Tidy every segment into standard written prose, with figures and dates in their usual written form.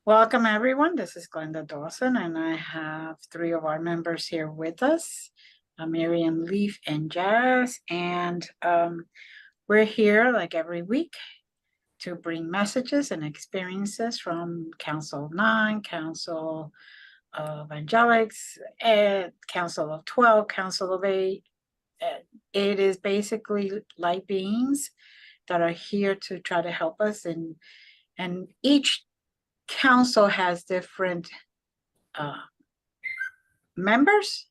Welcome, everyone. This is Glenda Dawson, and I have three of our members here with us, Miriam, Leaf, and Jazz. And we're here like every week to bring messages and experiences from Council of Nine, Council of Angelics, and Council of 12, Council of 8. It is basically light beings that are here to try to help us, and each council has different members,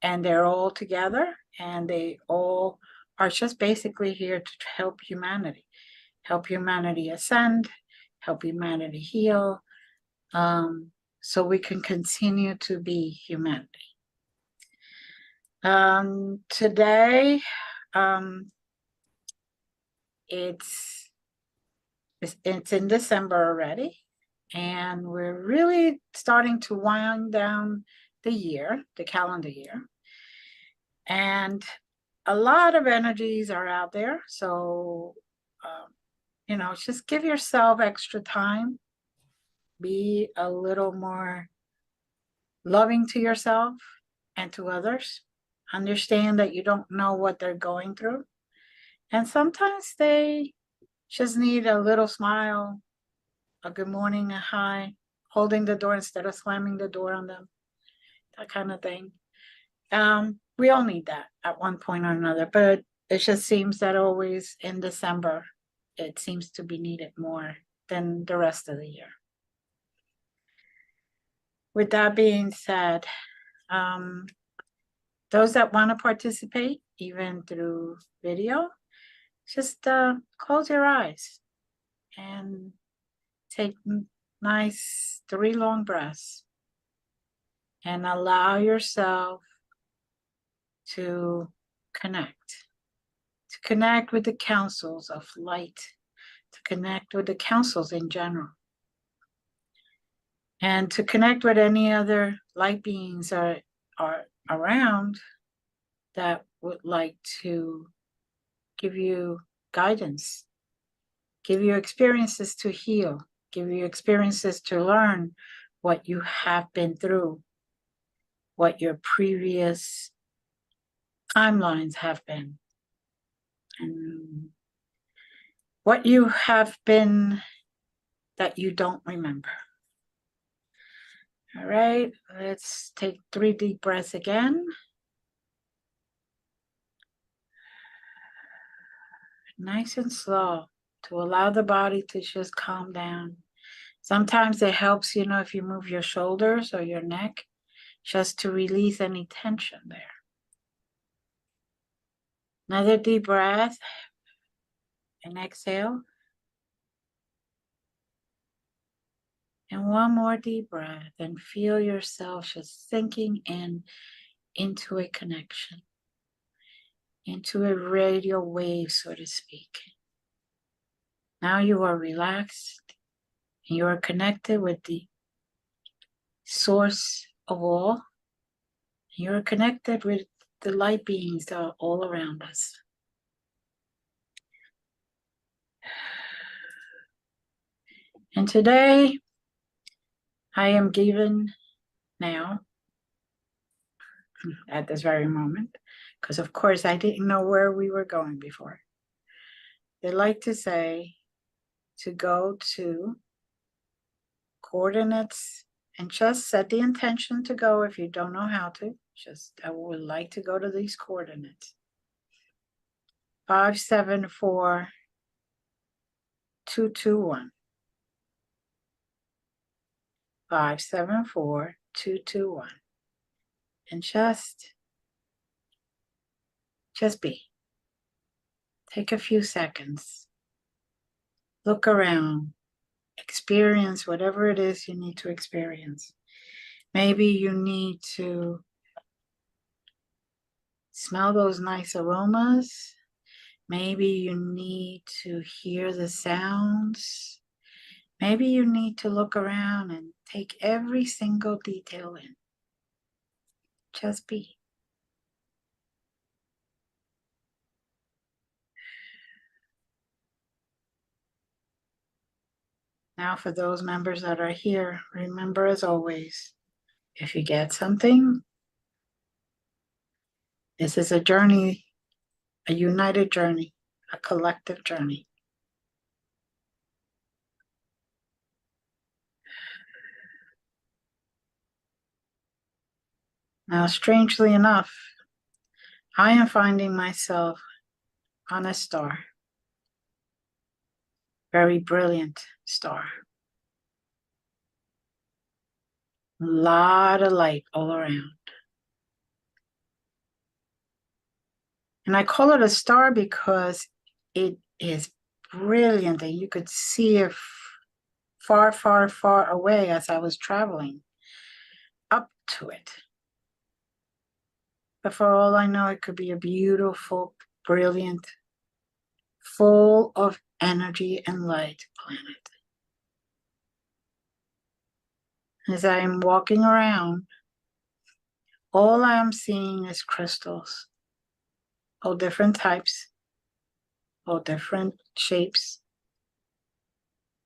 and they're all together, and they all are just basically here to help humanity ascend, help humanity heal, so we can continue to be humanity. Today, it's in December already, and we're really starting to wind down the calendar year. And a lot of energies are out there. So, just give yourself extra time. Be a little more loving to yourself and to others. Understand that you don't know what they're going through. And sometimes they just need a little smile, a good morning, a hi, holding the door instead of slamming the door on them, that kind of thing. We all need that at one point or another, but it just seems that always in December, it seems to be needed more than the rest of the year. With that being said, those that want to participate, even through video, just close your eyes and take nice 3 long breaths and allow yourself to connect with the councils of light, to connect with the councils in general, and to connect with any other light beings are around that would like to give you guidance, give you experiences to heal, give you experiences to learn what you have been through, what your previous timelines have been, and what you have been that you don't remember. All right, let's take 3 deep breaths again. Nice and slow, to allow the body to just calm down. Sometimes it helps, if you move your shoulders or your neck, just to release any tension there. Another deep breath and exhale. And one more deep breath, and feel yourself just sinking into a connection, into a radio wave, so to speak. Now you are relaxed, and you are connected with the source of all. You are connected with the light beings that are all around us. And today, I am given now, at this very moment, because of course I didn't know where we were going before. They like to say to go to coordinates and just set the intention to go. If you don't know how to, I would like to go to these coordinates. 574221. 574221. And just be. Take a few seconds. Look around. Experience whatever it is you need to experience. Maybe you need to smell those nice aromas. Maybe you need to hear the sounds. Maybe you need to look around and take every single detail in. Just be. Now, for those members that are here, remember as always, if you get something, this is a journey, a united journey, a collective journey. Now, strangely enough, I am finding myself on a star, very brilliant star. A lot of light all around. And I call it a star because it is brilliant and you could see it far, far, far away as I was traveling up to it. But for all I know, it could be a beautiful, brilliant, full of energy and light planet. As I am walking around, all I am seeing is crystals, all different types, all different shapes,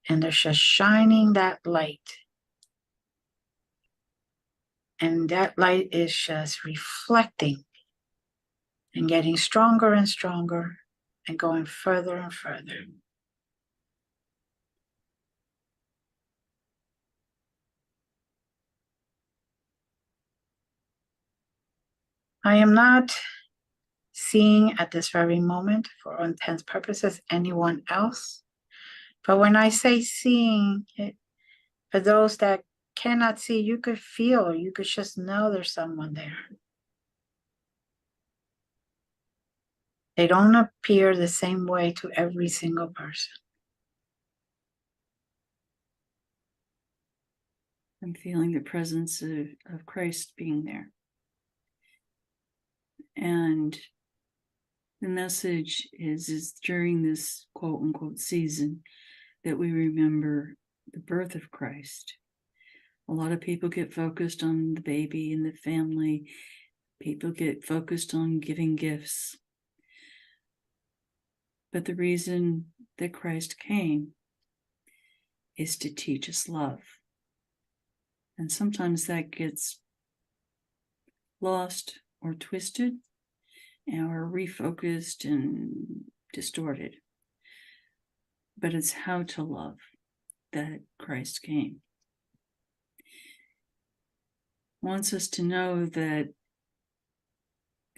and they're just shining that light. And that light is just reflecting and getting stronger and stronger and going further and further. I am not seeing at this very moment, for all intents and purposes, anyone else. But when I say seeing it, for those that cannot see, you could feel, you could just know there's someone there. They don't appear the same way to every single person. I'm feeling the presence of Christ being there. And the message is during this quote unquote season that we remember the birth of Christ. A lot of people get focused on the baby and the family. People get focused on giving gifts. But the reason that Christ came is to teach us love. And sometimes that gets lost or twisted or refocused and distorted. But it's how to love that Christ came. Wants us to know that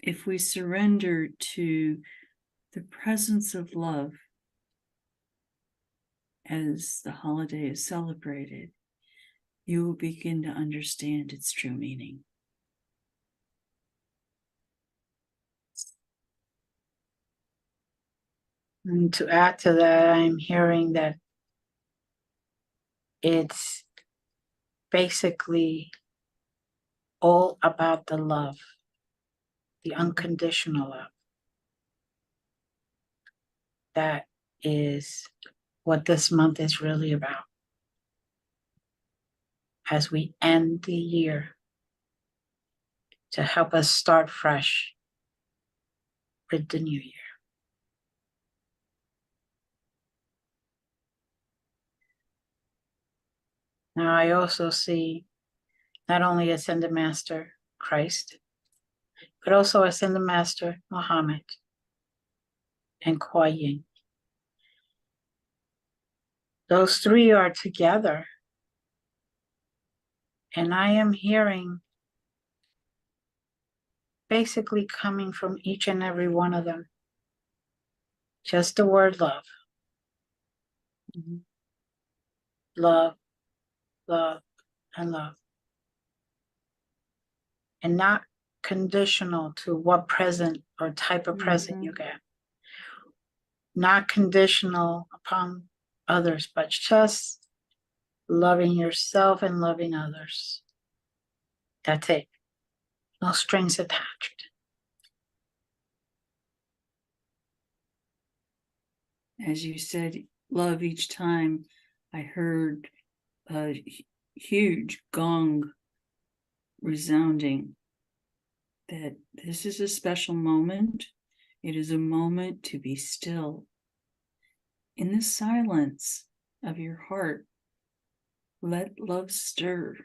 if we surrender to the presence of love as the holiday is celebrated, you will begin to understand its true meaning. And to add to that, I'm hearing that it's basically all about the love, the unconditional love. That is what this month is really about. As we end the year, to help us start fresh with the new year. Now I also see not only Ascended Master Christ, but also Ascended Master Muhammad and Kuan Yin. Those three are together. And I am hearing basically coming from each and every one of them just the word love. Mm-hmm. Love, love, and love. And not conditional to what present or type of present you get. Not conditional upon others, but just loving yourself and loving others. That's it. No strings attached. As you said, love each time, I heard a huge gong resounding that this is a special moment. It is a moment to be still in the silence of your heart Let love stir.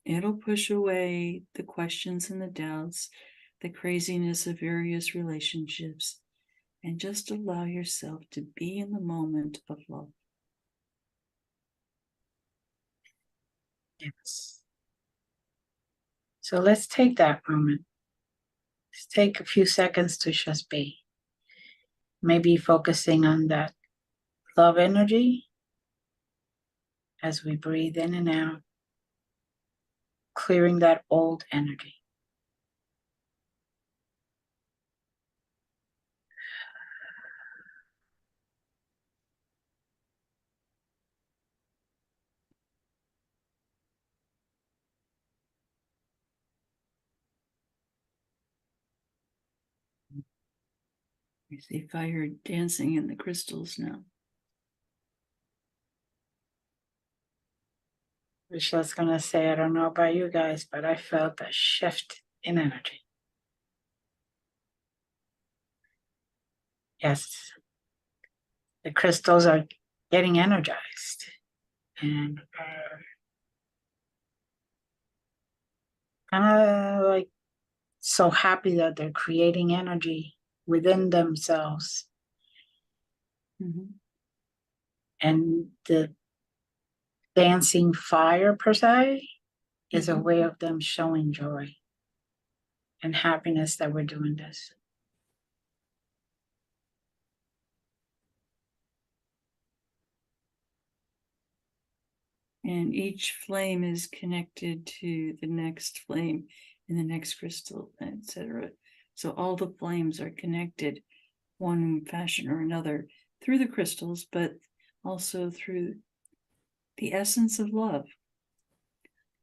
It'll push away the questions and the doubts, the craziness of various relationships, and just allow yourself to be in the moment of love. Yes. So let's take that moment. Let's take a few seconds to just be. Maybe focusing on that love energy as we breathe in and out, clearing that old energy. You see fire dancing in the crystals now. I was just going to say, I don't know about you guys, but I felt a shift in energy. Yes, the crystals are getting energized and kind of like so happy that they're creating energy within themselves. Mm-hmm. And the dancing fire, per se, is a way of them showing joy and happiness that we're doing this. And each flame is connected to the next flame in the next crystal, etc. So all the flames are connected one fashion or another through the crystals, but also through the essence of love.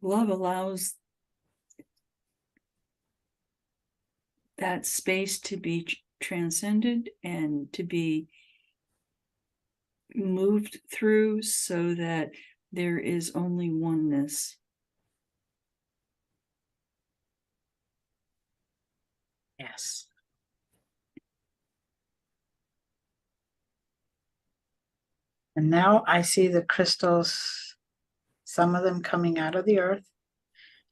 Love allows that space to be transcended and to be moved through so that there is only oneness. Yes. And now I see the crystals, some of them coming out of the earth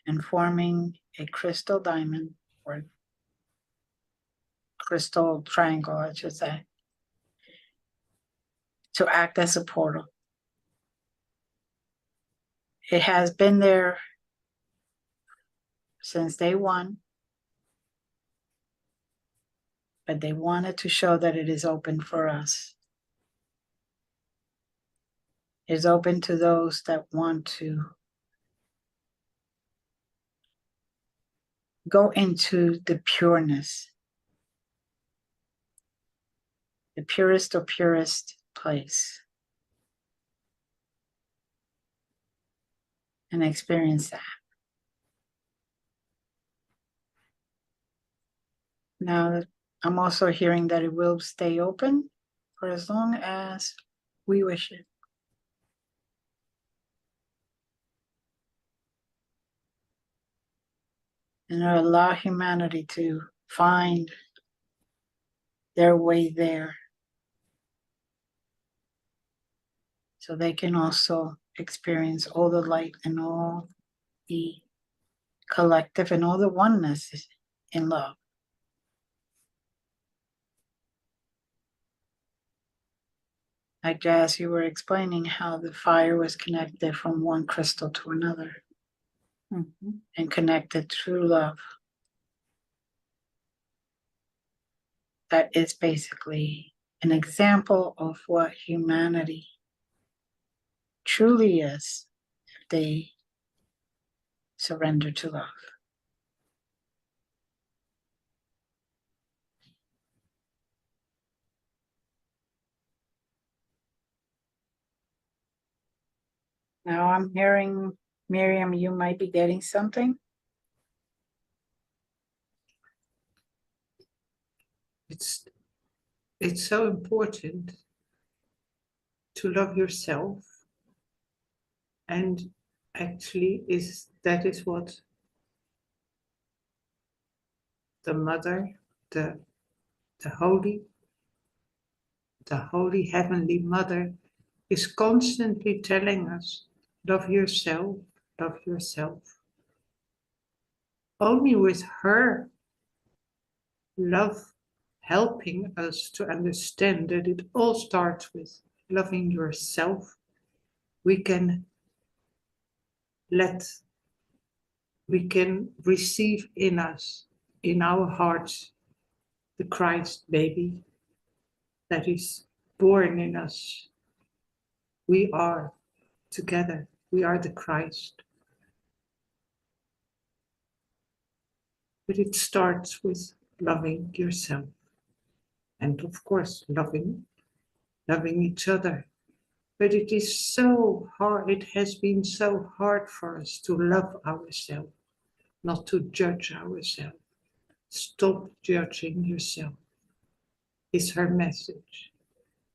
and forming a crystal diamond or crystal triangle, I should say, to act as a portal. It has been there since day one, but they wanted to show that it is open for us. It is open to those that want to go into the pureness, the purest of purest place, and experience that. Now, I'm also hearing that it will stay open for as long as we wish it. And allow humanity to find their way there so they can also experience all the light and all the collective and all the oneness in love. Like as you were explaining how the fire was connected from one crystal to another and connected through love. That is basically an example of what humanity truly is if they surrender to love. Now I'm hearing, Miriam, you might be getting something. It's so important to love yourself, and actually that is what the mother, the holy heavenly mother is constantly telling us, love yourself, love yourself. Only with her love helping us to understand that it all starts with loving yourself, we can receive in us, in our hearts, the Christ baby that is born in us. We are together. We are the Christ. But it starts with loving yourself. And of course, loving each other. But it is so hard, it has been so hard for us to love ourselves, not to judge ourselves. Stop judging yourself, is her message.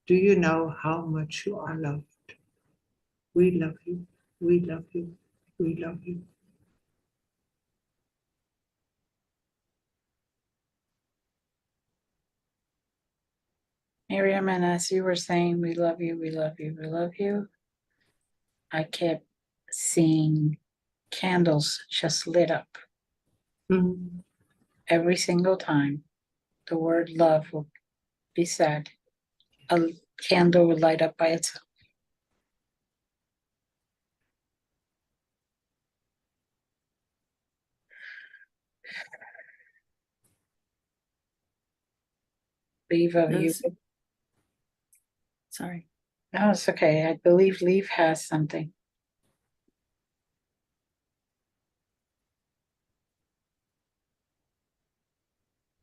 Do you know how much you are loved? We love you, we love you, we love you. Miriam, and as you were saying, we love you, we love you, we love you, I kept seeing candles just lit up. Mm. Every single time the word love would be said, a candle would light up by itself. Leave of you. Those, sorry. No, it's okay. I believe Leave has something.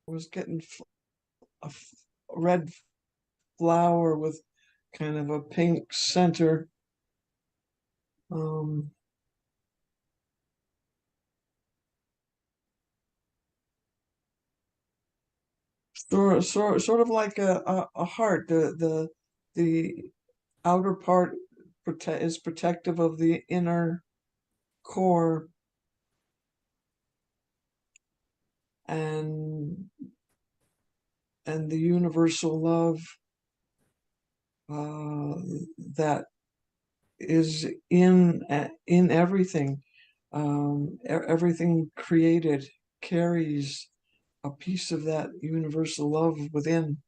Was getting a red flower with kind of a pink center. Sort of like a heart. The outer part is protective of the inner core, and the universal love that is in everything. Everything created carries a piece of that universal love within.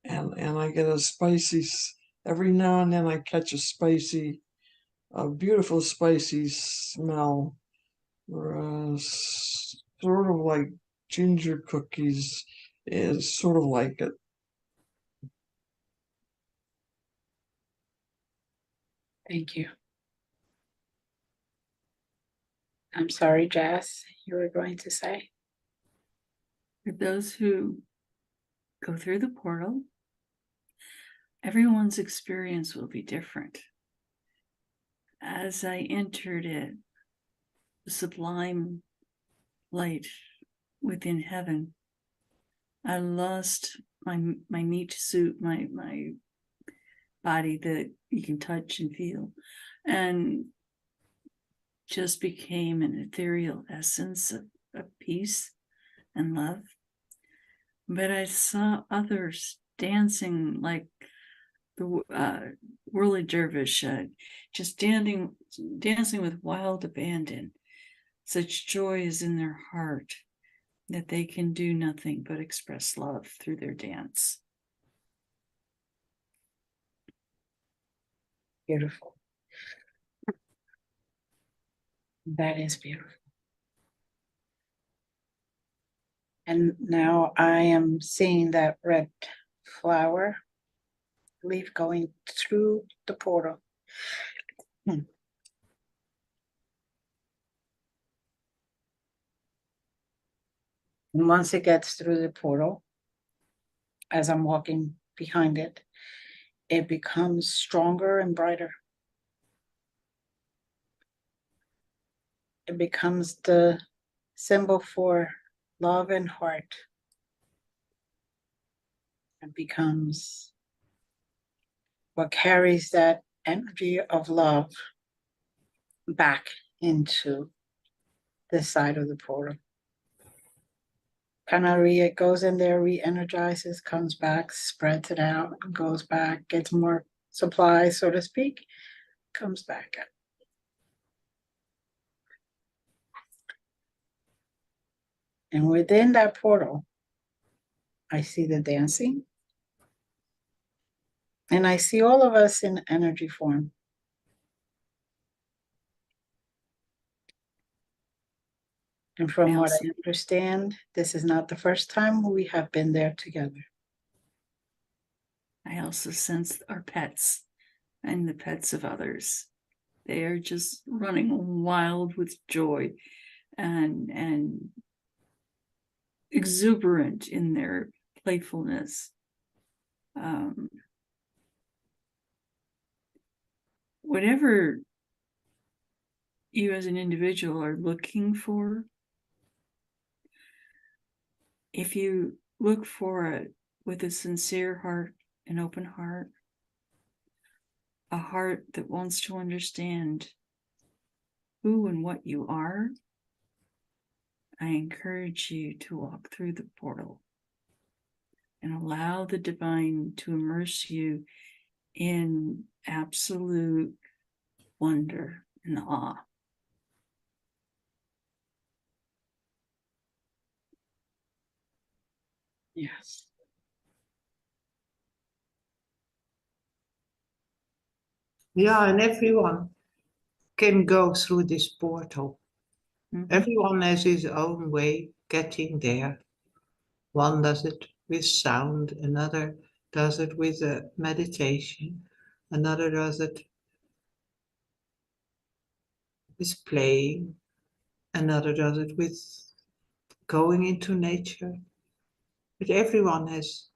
And I get a spicy, every now and then I catch a beautiful spicy smell, or sort of like ginger cookies is sort of like it. Thank you. I'm sorry, Jazz, you were going to say? For those who go through the portal, everyone's experience will be different. As I entered it, the sublime light within heaven, I lost my meat suit, my body that you can touch and feel, and just became an ethereal essence of peace and love. But I saw others dancing like the whirly dervish, just dancing with wild abandon. Such joy is in their heart that they can do nothing but express love through their dance. Beautiful. That is beautiful. And now I am seeing that red flower leaf going through the portal. And once it gets through the portal, as I'm walking behind it, it becomes stronger and brighter. It becomes the symbol for love and heart. It becomes what carries that energy of love back into this side of the portal. kind of it goes in there, re-energizes, comes back, spreads it out, goes back, gets more supplies, so to speak, comes back up. And within that portal, I see the dancing. And I see all of us in energy form. And from what I understand, this is not the first time we have been there together. I also sense our pets and the pets of others. They are just running wild with joy and exuberant in their playfulness. Whatever you as an individual are looking for, if you look for it with a sincere heart, an open heart, a heart that wants to understand who and what you are, I encourage you to walk through the portal and allow the divine to immerse you in absolute wonder and awe. Yes. Yeah, and everyone can go through this portal. Mhm. Everyone has his own way getting there. One does it with sound, another does it with a meditation, another does it with playing, another does it with going into nature. But everyone has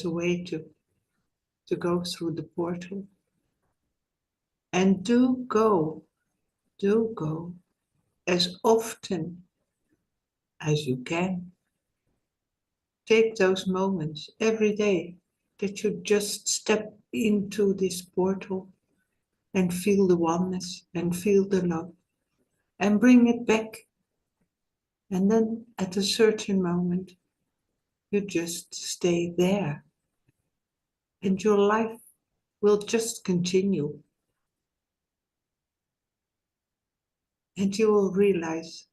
a way to go through the portal. And do go as often as you can. Take those moments every day that you just step into this portal and feel the oneness and feel the love and bring it back. And then at a certain moment, you just stay there and your life will just continue. And you will realize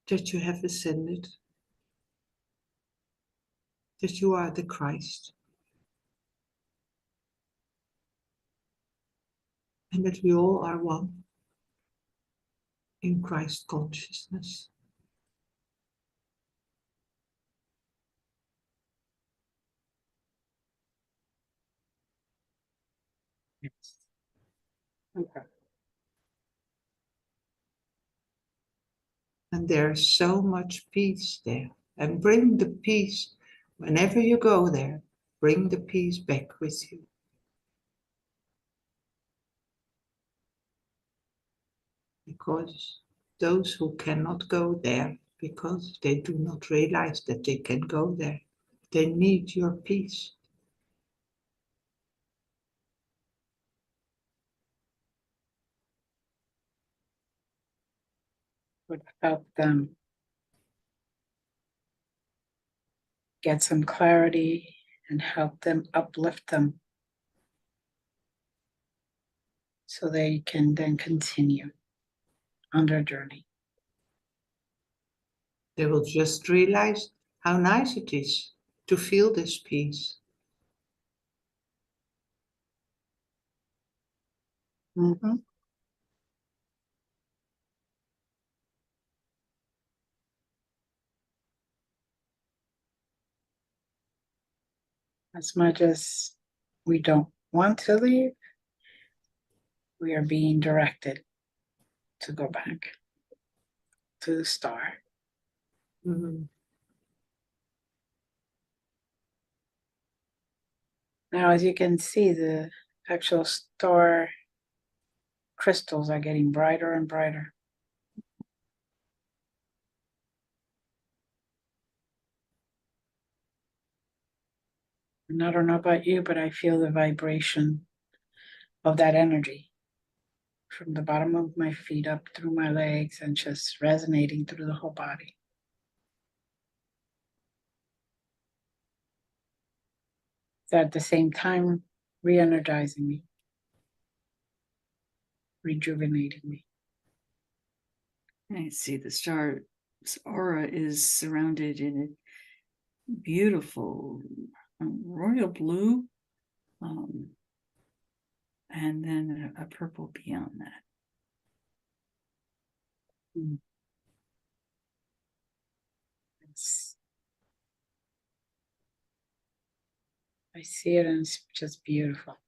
that you have ascended, that you are the Christ, and that we all are one in Christ consciousness. Yes. Okay. And there's so much peace there. And bring the peace whenever you go there, bring the peace back with you. Because those who cannot go there, because they do not realize that they can go there, they need your peace. Would help them get some clarity and help them, uplift them, so they can then continue on their journey. They will just realize how nice it is to feel this peace. Mm-hmm. As much as we don't want to leave, we are being directed to go back to the star. Mhm. Now, as you can see, the actual star crystals are getting brighter and brighter. And I don't know about you, but I feel the vibration of that energy from the bottom of my feet up through my legs and just resonating through the whole body. at the same time re-energizing me, rejuvenating me. I see the star's aura is surrounded in a beautiful royal blue, and then a purple beyond that. It's, I see it and it's just beautiful.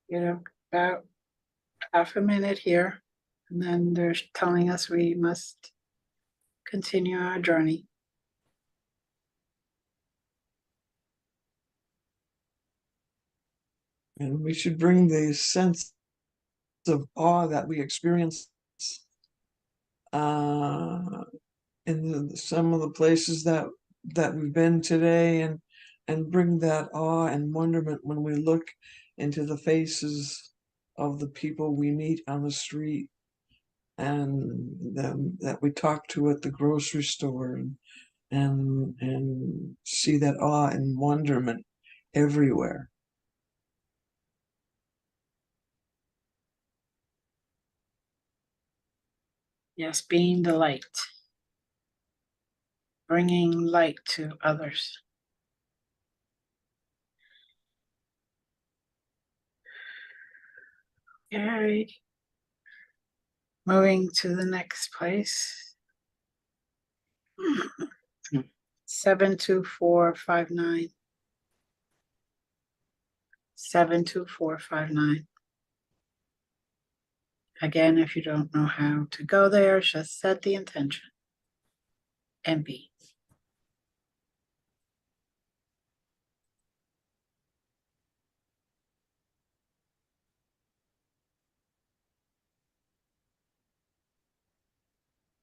You know, about half a minute here, and then they're telling us we must continue our journey. And we should bring the sense of awe that we experience in some of the places that we've been today, and bring that awe and wonderment when we look into the faces of the people we meet on the street, and them that we talk to at the grocery store, and see that awe and wonderment everywhere. Yes, being the light, bringing light to others. All right. Moving to the next place. 72459. 72459. Again, if you don't know how to go there, just set the intention and be.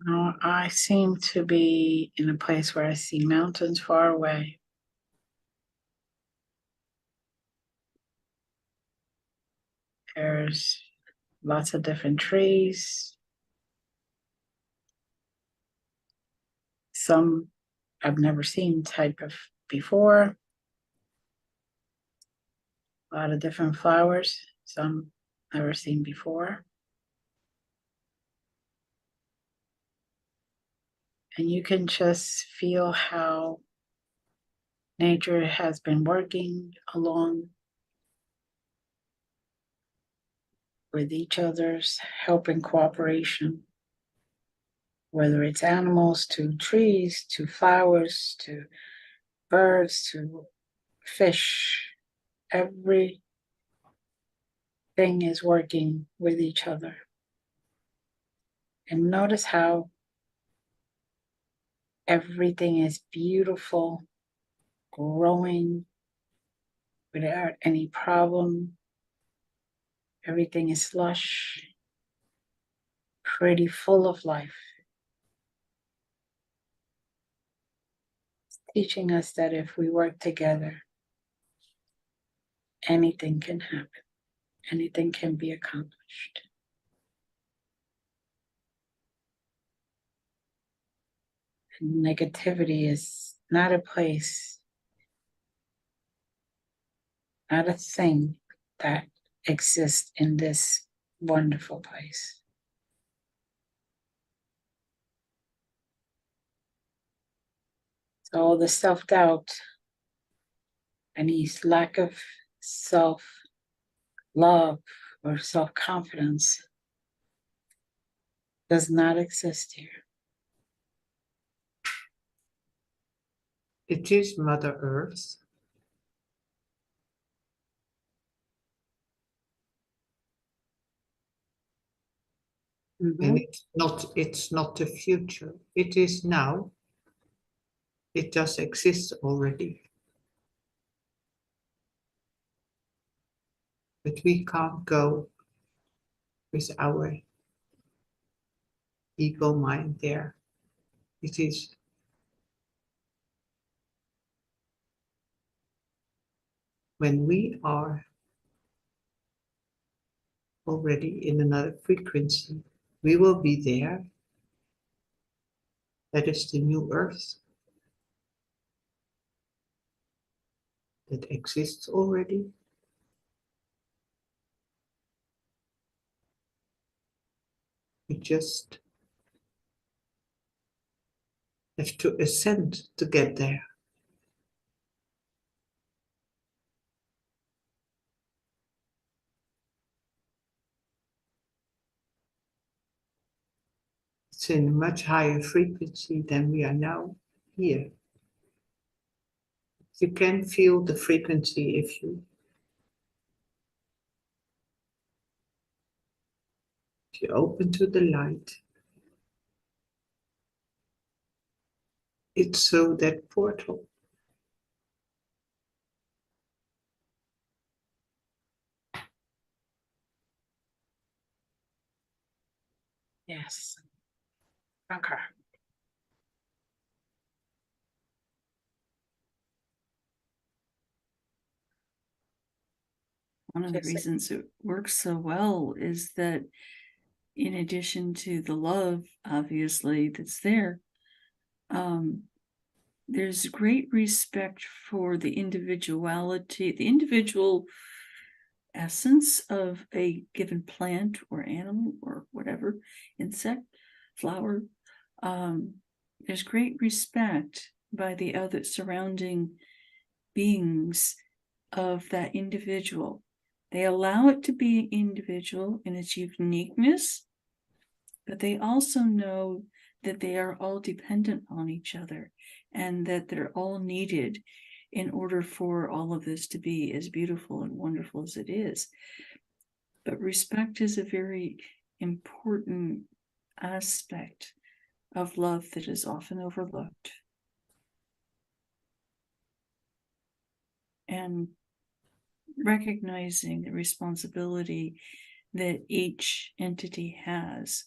Now, I seem to be in a place where I see mountains far away. There's lots of different trees. Some I've never seen type of before. A lot of different flowers, some never seen before. And you can just feel how nature has been working along with each other's help and cooperation, whether it's animals to trees, to flowers, to birds, to fish. Everything is working with each other. And notice how everything is beautiful, growing without any problem. Everything is lush, pretty, full of life. It's teaching us that if we work together, anything can happen. Anything can be accomplished. And negativity is not a place, not a thing that exists in this wonderful place. So all the self-doubt and his lack of self-love or self-confidence does not exist here. It is Mother Earth. And it's not the future. It is now. It does exist already. But we can't go with our ego mind there. It is when we are already in another frequency. We will be there. That is the new earth that exists already. We just have to ascend to get there. It's in a much higher frequency than we are now here. You can feel the frequency if you open to the light. It's so that portal. Yes. Okay. One of the Just like- reasons it works so well is that in addition to the love, obviously, that's there, there's great respect for the individuality, the individual essence of a given plant or animal or whatever, insect, flower. There's great respect by the other surrounding beings of that individual. They allow it to be individual in its uniqueness, but they also know that they are all dependent on each other and that they're all needed in order for all of this to be as beautiful and wonderful as it is. But respect is a very important aspect of love that is often overlooked. And recognizing the responsibility that each entity has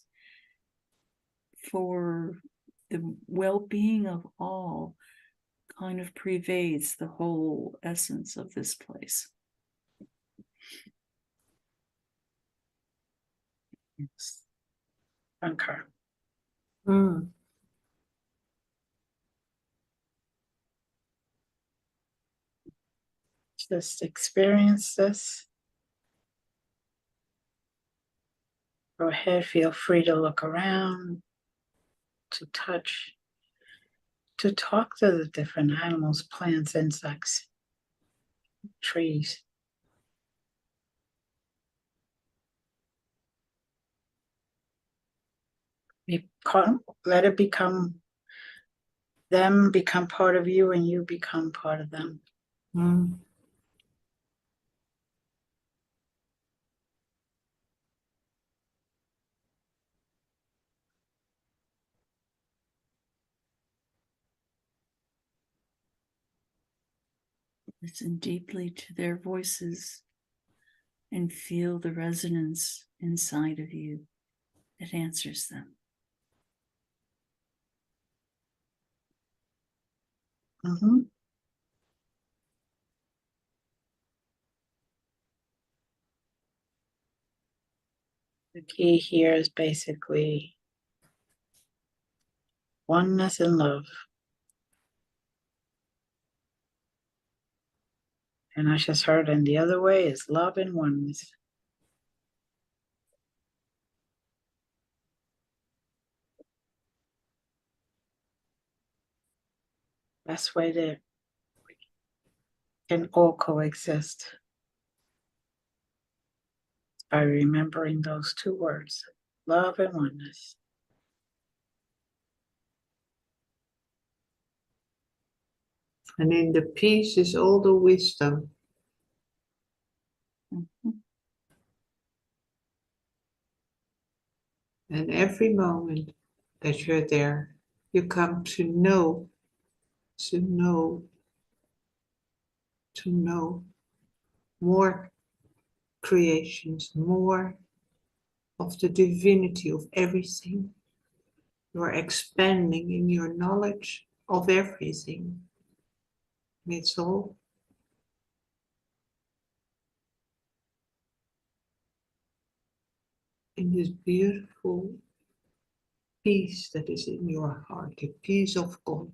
for the well-being of all kind of pervades the whole essence of this place. Yes. Okay. Mm. Just experience this. Go ahead, feel free to look around, to touch, to talk to the different animals, plants, insects, trees. Let it become them, become part of you, and you become part of them. Mm. Listen deeply to their voices and feel the resonance inside of you that answers them. Mm-hmm. The key here is basically oneness and love. And I just heard, and the other way is love and oneness. Best way that we can all coexist by remembering those two words, love and oneness. And in the peace is all the wisdom. Mhm. And every moment that you're there, you come to know, to know, to know more creations, more of the divinity of everything. You are expanding in your knowledge of everything. And it's all in this beautiful peace that is in your heart, the peace of God,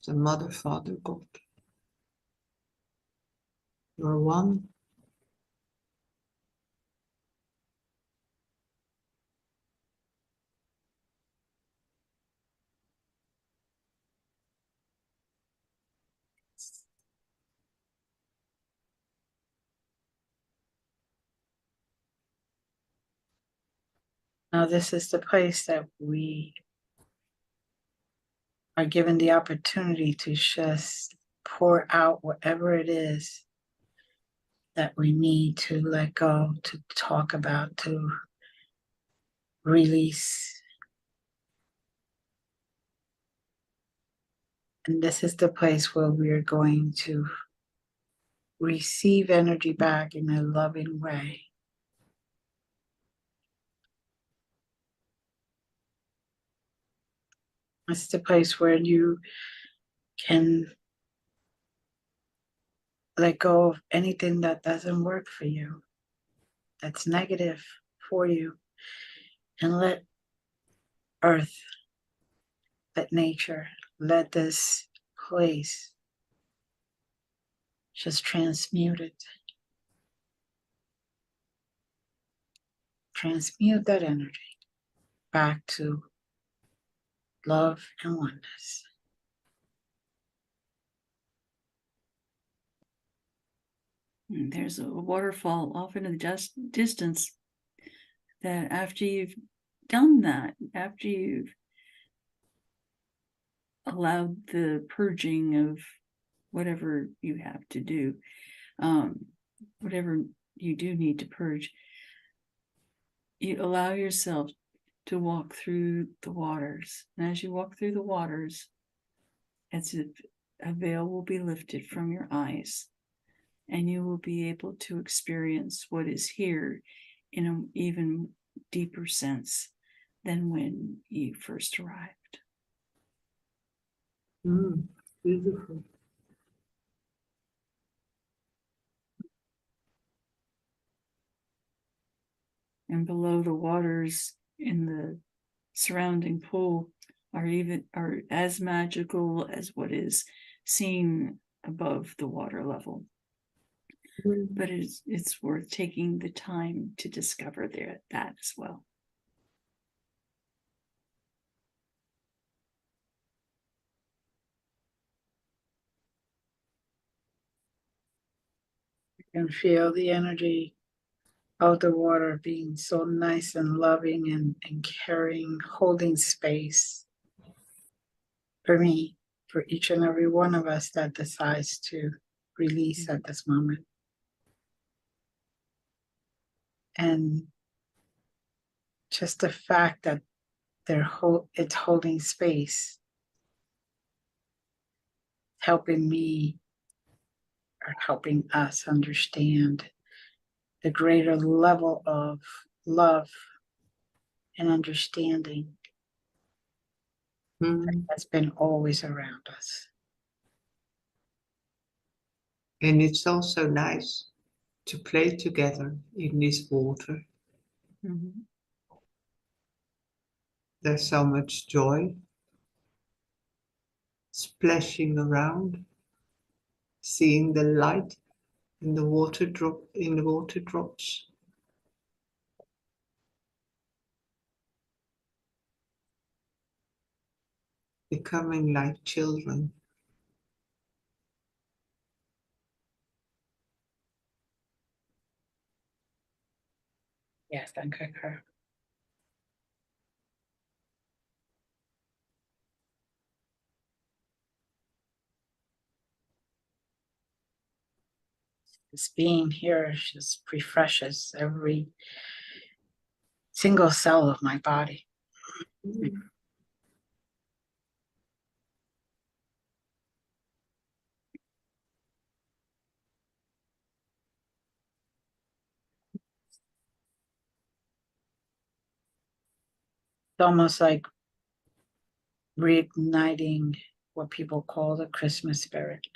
the Mother, Father, God. You're one. Now, this is the place that we are given the opportunity to just pour out whatever it is that we need to let go, to talk about, to release. And this is the place where we're going to receive energy back in a loving way. It's the place where you can let go of anything that doesn't work for you, that's negative for you, and let earth, let nature, let this place just transmute it. Transmute that energy back to love and oneness. And there's a waterfall off in the distance that after you've done that, after you've allowed the purging of whatever you have to do, whatever you do need to purge, you allow yourself to walk through the waters. And as you walk through the waters, as if a veil will be lifted from your eyes, and you will be able to experience what is here in an even deeper sense than when you first arrived. Beautiful. And below the waters in the surrounding pool are as magical as what is seen above the water level. But it's worth taking the time to discover that as well. You can feel the energy of the water being so nice and loving and caring, holding space for me, for each and every one of us that decides to release at this moment. And just the fact that it's holding space, helping me or helping us understand the greater level of love and understanding that's been always around us. And it's also nice to play together in this water. Mm-hmm. There's so much joy splashing around, seeing the light in the water drops. Becoming like children. Yes, I concur. This being here just refreshes every single cell of my body. It's almost like reigniting what people call the Christmas spirit.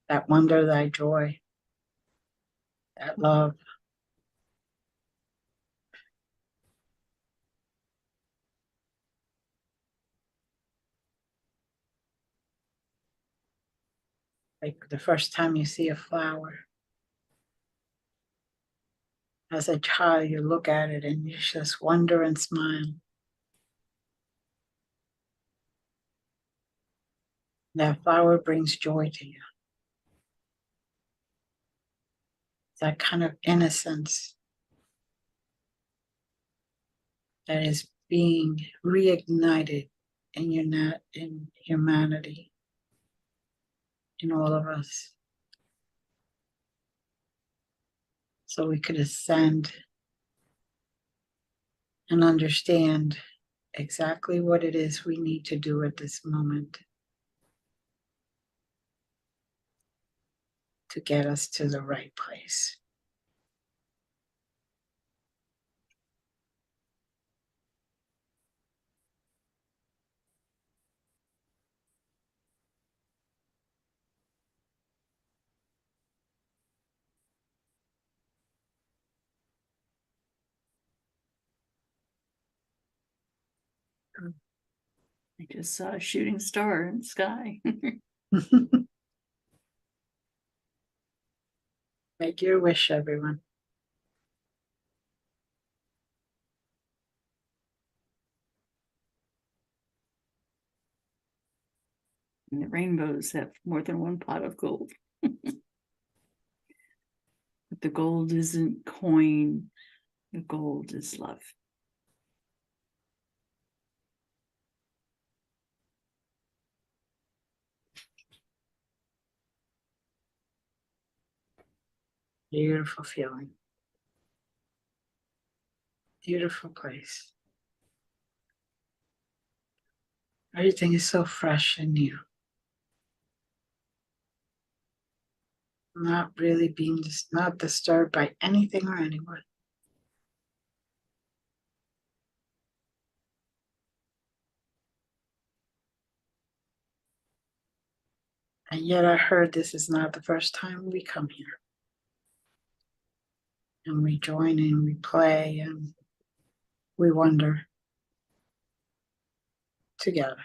That wonder, thy joy. that love. Like the first time you see a flower. As a child, you look at it and you just wonder and smile. That flower brings joy to you. That kind of innocence that is being reignited in humanity, in all of us. So we could ascend and understand exactly what it is we need to do at this moment to get us to the right place. I just saw a shooting star in the sky. Make your wish, everyone. And the rainbows have more than one pot of gold. But the gold isn't coin, the gold is love. Beautiful feeling. Beautiful place. Everything is so fresh and new. Not really being not disturbed by anything or anyone. And yet I heard this is not the first time we come here. And we join in, we play, and we wonder together.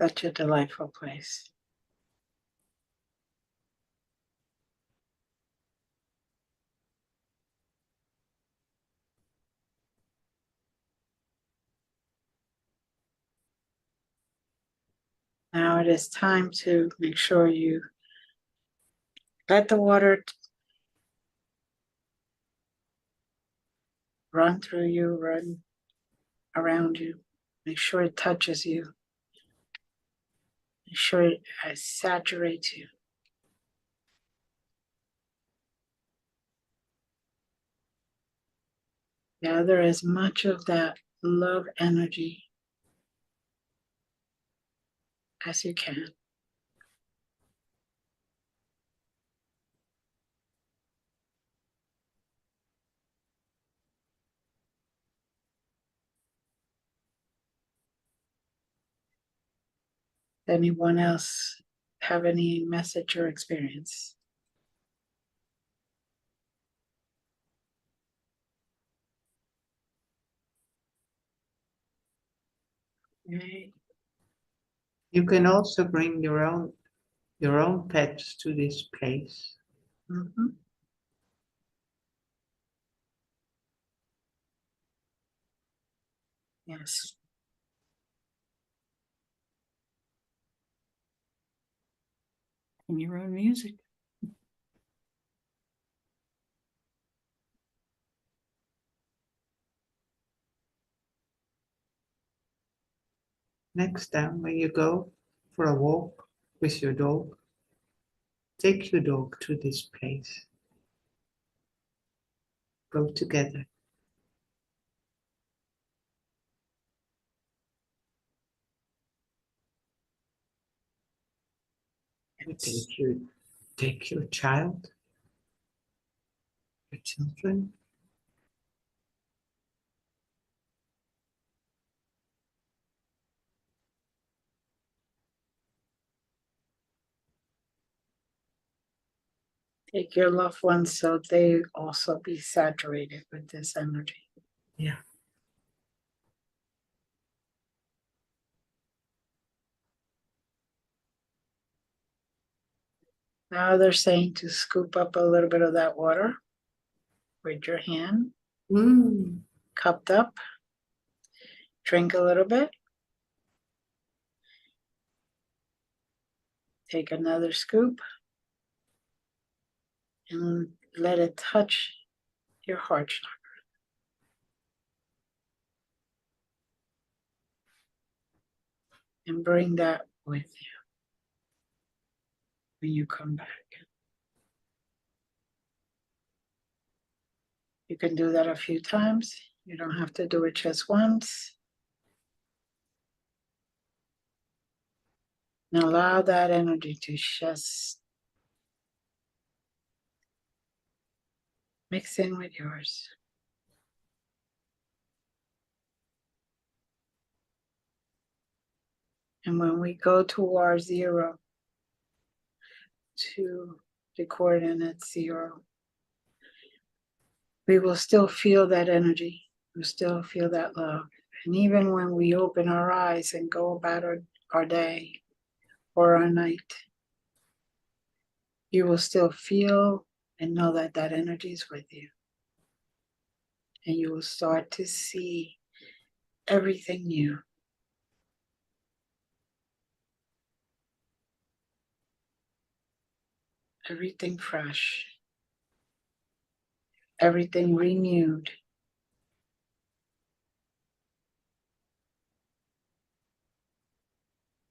Such a delightful place. Now it is time to make sure you let the water run through you, run around you. Make sure it touches you. Make sure it saturates you. Gather as much of that love energy as you can. Anyone else have any message or experience? Right. You can also bring your own pets to this place. Mhm. Yes. And your own music. Next time when you go for a walk with your dog, take your dog to this place. Go together. I think you take your child, your children, Take your loved ones so they also be saturated with this energy. yeah. Now they're saying to scoop up a little bit of that water with your hand, Mm. cupped up, drink a little bit, take another scoop, and let it touch your heart chakra. And bring that with you when you come back. You can do that a few times. You don't have to do it just once. And allow that energy to just mix in with yours. And when we go towards 0 to the coordinate 0, we will still feel that energy. We'll still feel that love. And even when we open our eyes and go about our day or our night, you will still feel and know that that energy is with you. And you will start to see everything new. Everything fresh. Everything renewed.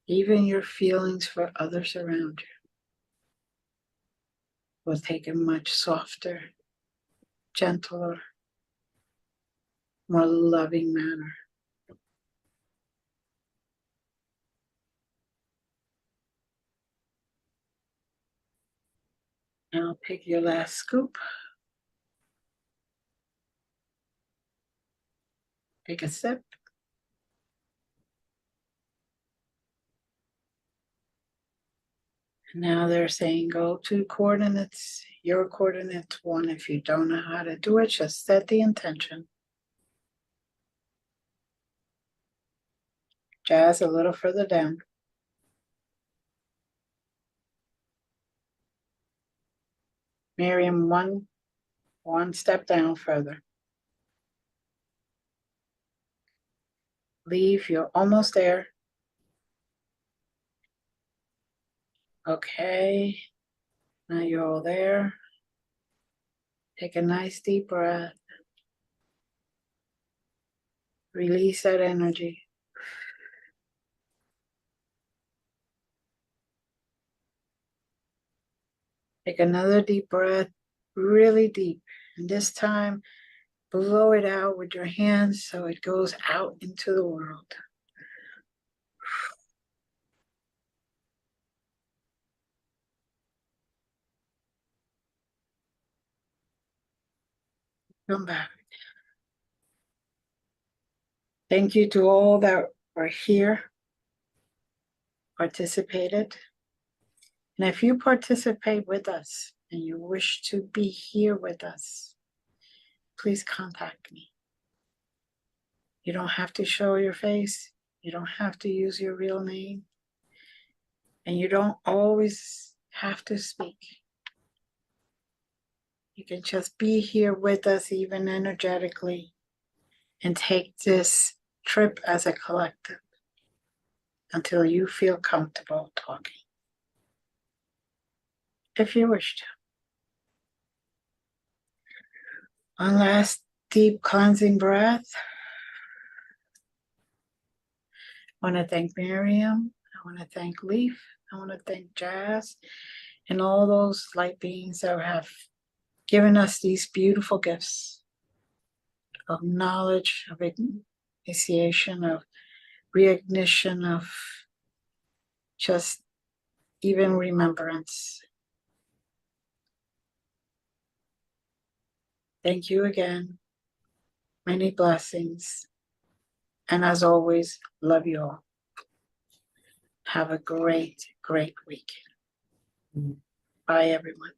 Even your feelings for others around you will take a much softer, gentler, more loving manner. Now pick your last scoop. Take a sip. Now they're saying go to coordinates, your coordinates 1. If you don't know how to do it, just set the intention. Jazz a little further down. Miriam, one step down further. Leave, you're almost there. Okay, now you're all there. Take a nice deep breath. Release that energy. Take another deep breath, really deep. And this time, blow it out with your hands so it goes out into the world. Come back. Thank you to all that were here, participated. And if you participate with us and you wish to be here with us, please contact me. You don't have to show your face. You don't have to use your real name. And you don't always have to speak. You can just be here with us, even energetically, and take this trip as a collective until you feel comfortable talking, if you wish to. One last deep cleansing breath. I want to thank Miriam. I want to thank Leaf. I want to thank Jazz and all those light beings that have given us these beautiful gifts of knowledge, of initiation, of reignition, of just even remembrance. Thank you again. Many blessings. And as always, love you all. Have a great, great week. Mm. Bye, everyone.